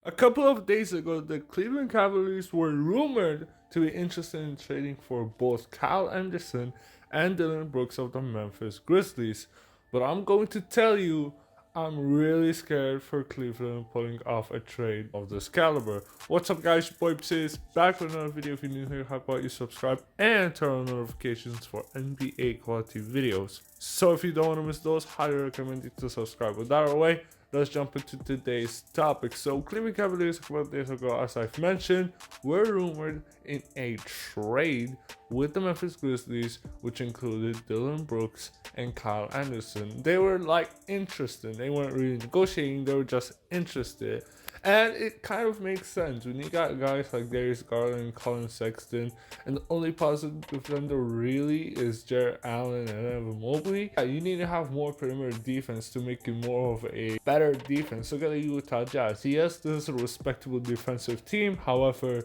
A couple of days ago, the Cleveland Cavaliers were rumored to be interested in trading for both Kyle Anderson and Dylan Brooks of the Memphis Grizzlies. But I'm going to tell you, I'm really scared for Cleveland pulling off a trade of this caliber. What's up, guys? Your boy Psis back with another video. If you're new here, how about you subscribe and turn on notifications for NBA quality videos. So if you don't want to miss those, highly recommend you to subscribe. With that out of the way, let's jump into today's topic. So, Cleveland Cavaliers, a couple of days ago, as I've mentioned, were rumored in a trade with the Memphis Grizzlies, which included Dylan Brooks and Kyle Anderson. They were interested. They weren't really negotiating, they were just interested. And it kind of makes sense when you got guys like Darius Garland, Colin Sexton, and the only positive defender really is Jarrett Allen and Evan Mobley. Yeah, you need to have more perimeter defense to make it more of a better defense. Look at the Utah Jazz. Yes, this is a respectable defensive team. However,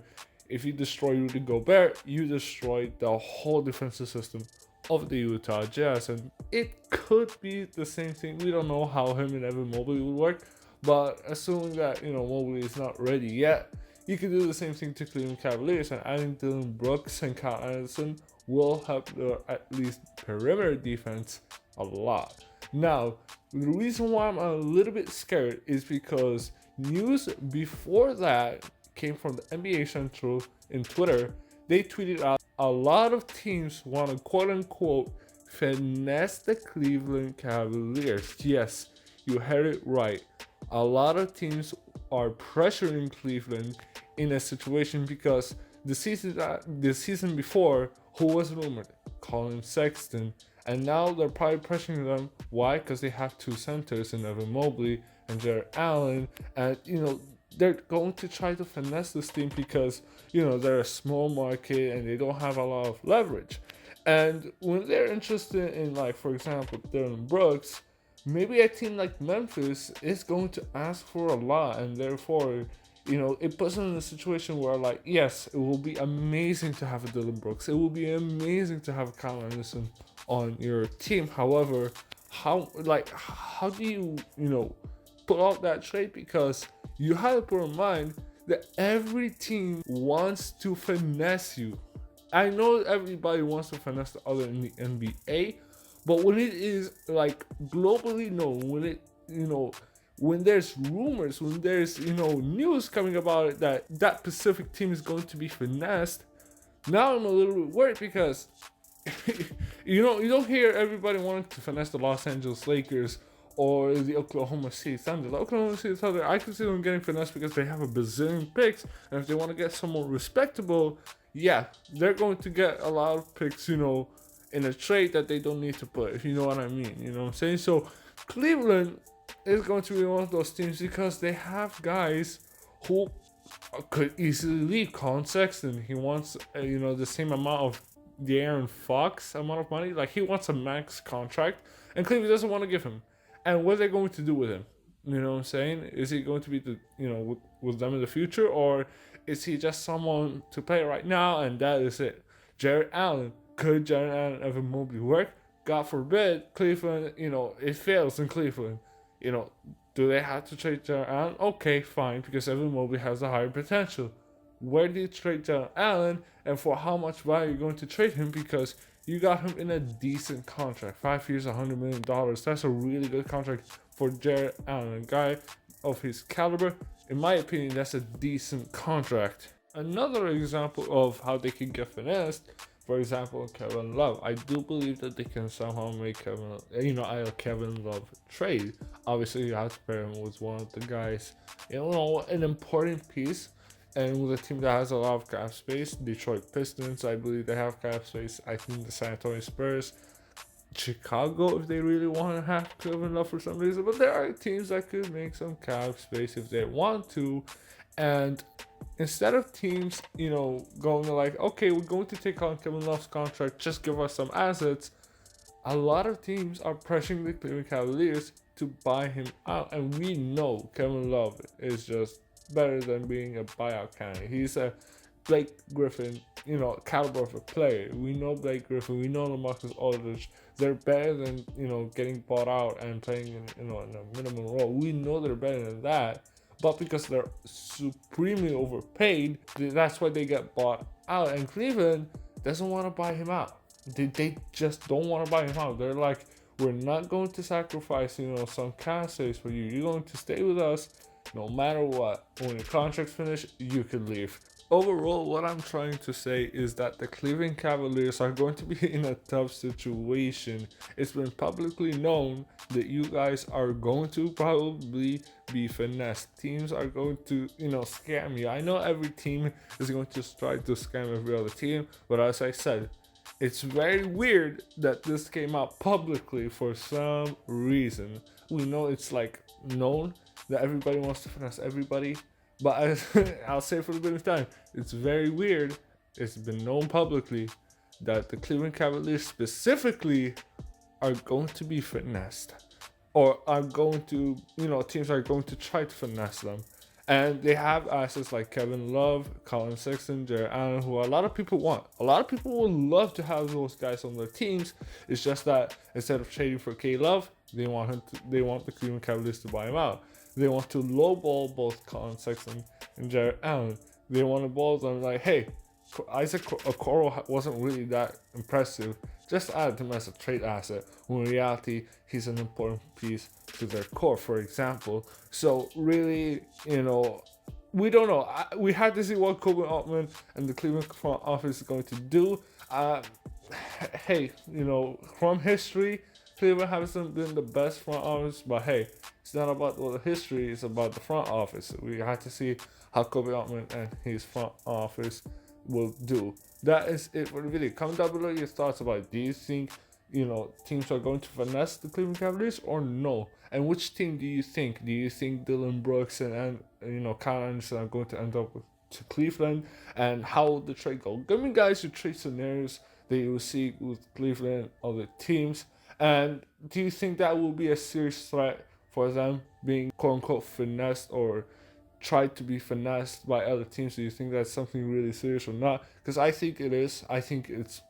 if you destroy Rudy Gobert, you destroy the whole defensive system of the Utah Jazz. And it could be the same thing. We don't know how him and Evan Mobley would work. But assuming that, Mobley is not ready yet, you can do the same thing to Cleveland Cavaliers, and adding Dylan Brooks and Kyle Anderson will help their at least perimeter defense a lot. Now, the reason why I'm a little bit scared is because news before that came from the NBA Central in Twitter. They tweeted out a lot of teams want to quote unquote finesse the Cleveland Cavaliers. Yes, you heard it right. A lot of teams are pressuring Cleveland in a situation because the season before, who was rumored? Colin Sexton. And now they're probably pressuring them. Why? Because they have two centers in Evan Mobley and Jarrett Allen. And, they're going to try to finesse this team because, they're a small market and they don't have a lot of leverage. And when they're interested in, for example, Dylan Brooks, maybe a team like Memphis is going to ask for a lot, and therefore, it puts them in a situation where, yes, it will be amazing to have a Dylan Brooks. It will be amazing to have Kyle Anderson on your team. However, how do you, put out that trade? Because you have to put in mind that every team wants to finesse you. I know everybody wants to finesse the other in the NBA, but when it is globally known, when there's rumors, when there's news coming about it that Pacific team is going to be finessed, now I'm a little bit worried because you don't hear everybody wanting to finesse the Los Angeles Lakers or the Oklahoma City Thunder. The Oklahoma City Thunder, I can see them getting finessed because they have a bazillion picks, and if they want to get someone respectable, yeah, they're going to get a lot of picks, in a trade that they don't need to put, if you know what I mean. You know what I'm saying? So Cleveland is going to be one of those teams because they have guys who could easily leave. Colin Sexton, he wants the same amount of the Aaron Fox amount of money. He wants a max contract, and Cleveland doesn't want to give him. And what are they going to do with him? You know what I'm saying? Is he going to be with them in the future, or is he just someone to play right now and that is it? Jarrett Allen. Could Jarrett Allen and Evan Mobley work? God forbid, Cleveland, it fails in Cleveland. Do they have to trade Jarrett Allen? Okay, fine, because Evan Mobley has a higher potential. Where do you trade Jarrett Allen, and for how much value are you going to trade him? Because you got him in a decent contract, 5 years, $100 million. That's a really good contract for Jarrett Allen, a guy of his caliber. In my opinion, that's a decent contract. Another example of how they can get finessed, for example, Kevin Love. I do believe that they can somehow make Kevin Love trade. Obviously, you have to pair him with one of the guys, an important piece. And with a team that has a lot of cap space, Detroit Pistons, I believe they have cap space. I think the San Antonio Spurs, Chicago, if they really want to have Kevin Love for some reason. But there are teams that could make some cap space if they want to. And instead of teams, going okay, we're going to take on Kevin Love's contract, just give us some assets, a lot of teams are pressuring the Cleveland Cavaliers to buy him out. And we know Kevin Love is just better than being a buyout candidate. He's a Blake Griffin, caliber of a player. We know Blake Griffin, we know LaMarcus Aldridge. They're better than, getting bought out and playing in a minimum role. We know they're better than that. but because they're supremely overpaid, that's why they get bought out. And Cleveland doesn't want to buy him out. They just don't want to buy him out. They're like, we're not going to sacrifice, some cap space for you. You're going to stay with us no matter what. When your contract's finished, you can leave. Overall, what I'm trying to say is that the Cleveland Cavaliers are going to be in a tough situation. It's been publicly known that you guys are going to probably be finessed. Teams are going to, scam you. I know every team is going to try to scam every other team, but as I said, it's very weird that this came out publicly for some reason. We know it's like known that everybody wants to finesse everybody, but I'll say for the bit of time, it's very weird. It's been known publicly that the Cleveland Cavaliers specifically are going to be finessed, or are going to, teams are going to try to finesse them. And they have assets like Kevin Love, Colin Sexton, Jared Allen, who a lot of people want. A lot of people would love to have those guys on their teams. It's just that instead of trading for K Love, they want the Cleveland Cavaliers to buy him out. They want to lowball both Colin Sexton and Jared Allen. They want to ball them like, hey, Isaac Okoro wasn't really that impressive. Just add him as a trade asset, when in reality, he's an important piece to their core, for example. So really, we don't know. We had to see what Kobe Altman and the Cleveland front office is going to do. Hey, from history, Cleveland hasn't been the best front office, but hey, it's not about the history, it's about the front office. We had to see how Kobe Altman and his front office will do. That is it for the video. Comment down below your thoughts about it. Do you think, teams are going to finesse the Cleveland Cavaliers or no? And which team do you think? Do you think Dylan Brooks and Kyle Anderson are going to end up to Cleveland? And how will the trade go? Give me guys your trade scenarios that you will see with Cleveland or the teams. And do you think that will be a serious threat for them being quote-unquote finessed or tried to be finessed by other teams? Do you think that's something really serious or not? Because I think it is. I think it's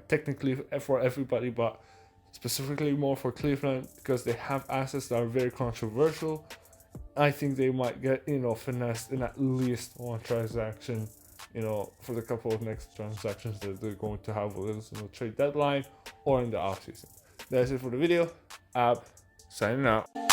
technically for everybody, but specifically more for Cleveland because they have assets that are very controversial. I think they might get, finessed in at least one transaction, for the couple of next transactions that they're going to have, whether it's in the trade deadline or in the offseason. That's it for the video. Ab, signing out.